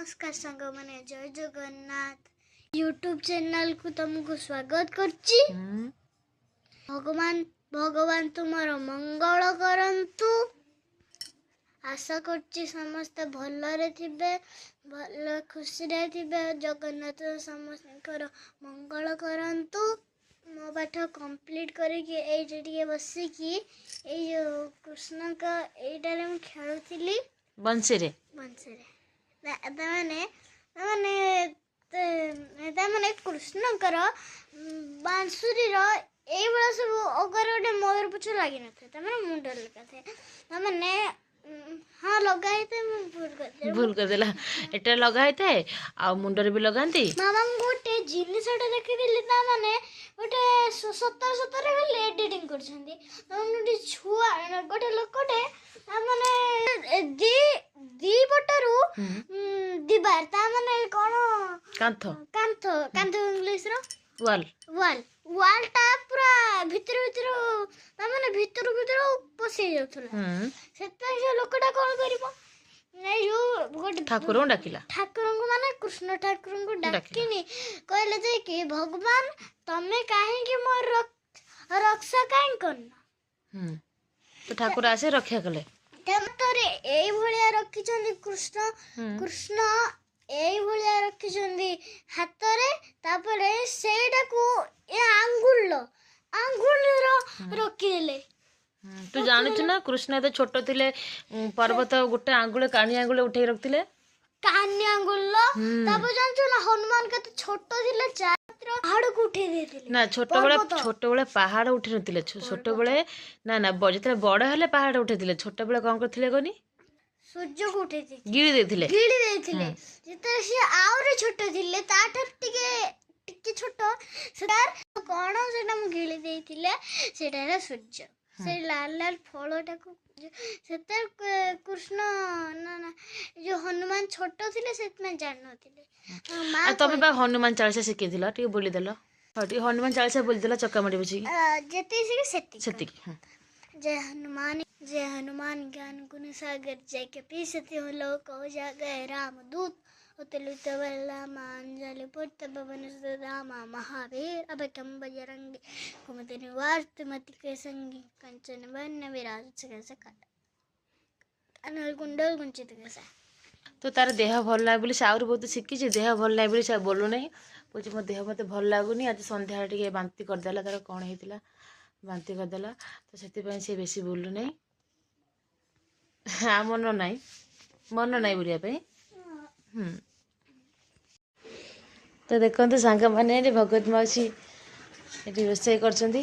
नमस्कार सांग माने जय जगन्नाथ यूट्यूब चैनल को तुमको स्वागत करची। भगवान भगवान तुम्हारा मंगल करंतु। आशा करची समस्त भलरे थिबे भल खुशी रे थिबे। जगन्नाथ समस्त मंगल करंतु। मो पाठ कंप्लीट करके एटे बसिकी कृष्ण का एटा रे खेलुथिली बंसी रे माने कृष्णकर बांसुरी ये सब अगर गोटे मयूर पुछ लगी न थे मुंड लगा थे हाँ लगाई थे भूल कर देला एटा लगाई थे आ मुंडर भी लगांती मामा गोटे जिनिसटा देखिथिली माने गोटे 70 खाली एडिटिंग करछंती गोटे छुआ गोटे लोकटे माने दी पटरू दिबार ता माने कोन कांथ इंग्लिश रो वाल टा पूरा भीतर माने भीतर पसि जाउथला सेता जे लोकटा कोन करिवो नै जो गोटे ठाकुर डाकिला ठाकुर को माने कृष्ण ठाकुर को डाकिनी कहले जे कि भगवान तमे काहे कि मोर रक्षा काहे करना तो ठाकुर आसे रक्षा कले तमतरे एई भलिया रखिचंदी कृष्ण एई भलिया रखिचंदी हाथ रे तापरे सेटा को ए आंगुल रो रखि देले। तू जानिच ना कृष्ण तो छोट थिले पर्वत गोटे आंगुले कानी आंगुले उठे रखथिले कानी आंगुल तब जानछु ना हनुमान के छोट थिले चात्र पहाड़ को उठे देथिले ना छोट बेले पहाड़ उठे नथिले छोट बेले ना जेते बड़ हेले पहाड़ उठे थिले छोट बेले कोन करथिले कोनी सूर्य को उठे गिड़ी देथिले जेते से आउरे छोट थिले ताठर टिके छोट सेटार कोन सेटा म गिली देथिले सेटार सूर्य से लाल लाल फलटा को सेतर कृष्ण ना जो हनुमान छोट थिले सेत में जान नथिले तबे बा हनुमान चालीसा शिखिथिला टिके बोली देलो टिके हनुमान चालीसा बोली देला चक्का माडी बची जति सेति जय हनुमान ज्ञान गुण सागर जय के पीसति हो लोक हो जागय राम दूत उतलित वल्ला मांजलि पुत्र भवन रामा महावीर अभयम बजरंगी कुमति निवार्त मति के संगी कंचन वर्ण विराज सका अनल कुंडल कुंचित कैसा तो तार देह भल लाग बोली आउर बहुत शिखी देह भल लाग बोली बोलू नहीं पूछे मो देह मत भल लगुनि आज संध्या टे बांति करदेला तार कौन होता बांति करदेला तो से बेसी बोलू नहीं हाँ मन नाई बोलिया तो देखते सांग मैंने भगवत मासी ये रोषे कर सतुला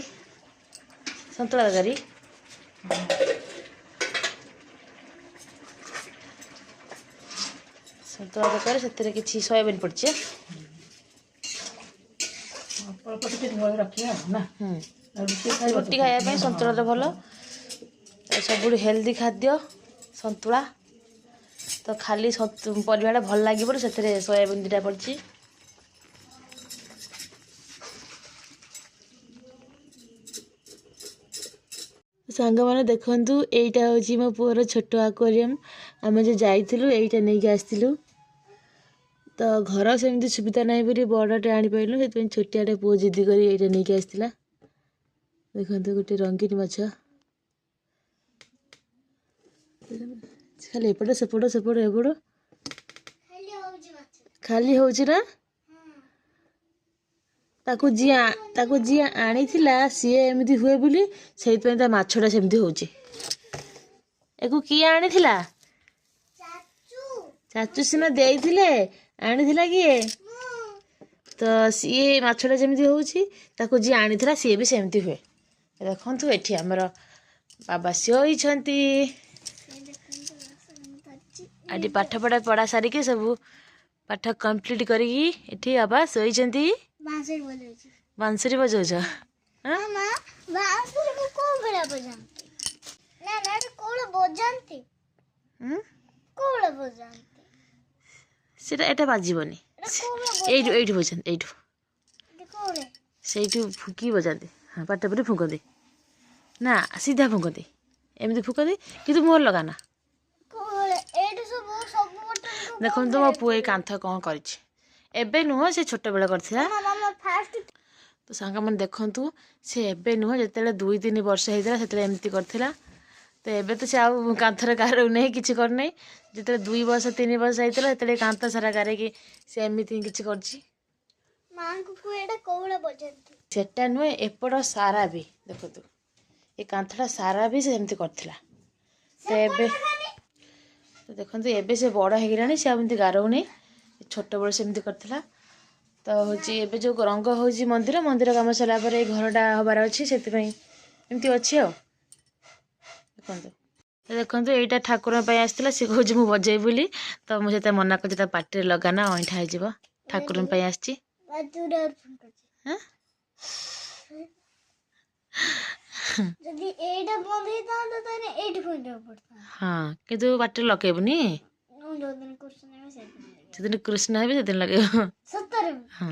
तरकारी सतुला तरकारी से किसी सोयाबीन पड़े रुटी खाया सतुला भल सब हेल्दी खाद्य सतुला तो खाली परिवार भल लगे से सोयाबीन दुटा पड़ी सांग मैंने देखु यहीटा हूँ मो पुअर छोट आक्वेरियम आम जो जाइलु यहीटा नहीं आसलु तो घर सेमती सुविधा ना बोली बड़टे आनीपारू से छोटियाटे पुओ जिद्दी कर यहीटा नहीं आसला देखते गोटे रंगीन माछ खाली एपट सेपट एपट खाली हो ताकू जी आनी सी एमती हुए बोली से माछटा सेमती होची एको किए आनी चाचू सीना देइथिले आनी किए तो सी माछटा जमी होची ताकू जी आनी सी भी सेमती हुए देखु एठी हमर बाबा शोइछंती आदि पाठ पढ़ा सारिके सब पाठ कंप्लीट करिकी एठी बाबा शोइछंती बांसुरी बजाउछ सेटा एटा बाजिबनी एइठु बजान एइठु सेइठु फुकी बजाते हाँ पाट पर फुकते ना सीधा फुकते एमती फुकते किंतु मोर लगाना ଦେଖନ୍ତୁ ମୋ ପୁଅ ଏଇ କାନ୍ଥ କ'ଣ କରିଛି ଏବେ ନୁହଁ ସେ ଛୋଟବେଳେ କରିଥିଲା ଫାଷ୍ଟ ତ ସାଙ୍ଗମାନେ ଦେଖନ୍ତୁ ସେ ଏବେ ନୁହଁ ଯେତେବେଳେ 2-3 ବର୍ଷ ହେଇଥିଲା ସେତେବେଳେ ଏମିତି କରିଥିଲା ତ ଏବେ ତ ସେ ଆଉ କାନ୍ଥରେ ଗାରଉ ନାହିଁ କିଛି କରିନାହିଁ ଯେତେବେଳେ 2 ବର୍ଷ 3 ବର୍ଷ ହେଇଥିଲା ସେତେବେଳେ କାନ୍ଥ ସାରା ଗାରେଇକି ସେ ଏମିତି ହିଁ କିଛି କରିଛି ମାଙ୍କୁ କୁହ ଏଇଟା କୋଉଳା ବଜାନ୍ତି ସେଟା ନୁହେଁ ଏପଟ ସାରା ବି ଦେଖନ୍ତୁ ଏ କାନ୍ଥଟା ସାରା ବି ସେ ଏମିତି କରିଥିଲା ତ ଏବେ ତ ଦେଖନ୍ତୁ ଏବେ ସେ ବଡ଼ ହେଇଗଲାଣି ସେ ଆଉ ଏମିତି ଗାରଉନି ଛୋଟବେଳେ ସେମିତି କରିଥିଲା ତ ହେଉଛି ଏବେ ଯେଉଁ ରଙ୍ଗ ହେଉଛି ମନ୍ଦିର କାମ ସରିଲା ପରେ ଏଇ ଘରଟା ହେବାର ଅଛି ସେଥିପାଇଁ ଏମିତି ଅଛି ଆଉ ଦେଖନ୍ତୁ ଏଇଟା ଠାକୁରଙ୍କ ପାଇଁ ଆସିଥିଲା ସେ କହୁଛି ମୁଁ ବଜେଇବି ବୋଲି ତ ମୁଁ ସେତେ ମନା କରୁଛି ତା ପାଟିରେ ଲଗାନା ଅଇଁଠା ହେଇଯିବ ଠାକୁରଙ୍କ ପାଇଁ ଆସିଛି ଯଦି ଏଇଟା ବନ୍ଦ ହେଇଥାନ୍ତା ତାହେଲେ ଏଇଠି ଫୁଙ୍କିବାକୁ ପଡିଥାନ୍ତା ହଁ କିନ୍ତୁ ପାଟିରେ ଲଗେଇବୁନି ମୁଁ ଯୋଉଦିନ କୃଷ୍ଣ ନେବି ସେଦିନ ସେଦିନ କୃଷ୍ଣ ହେବି ସେଦିନ ଲଗେଇବ ସତରେ ହଁ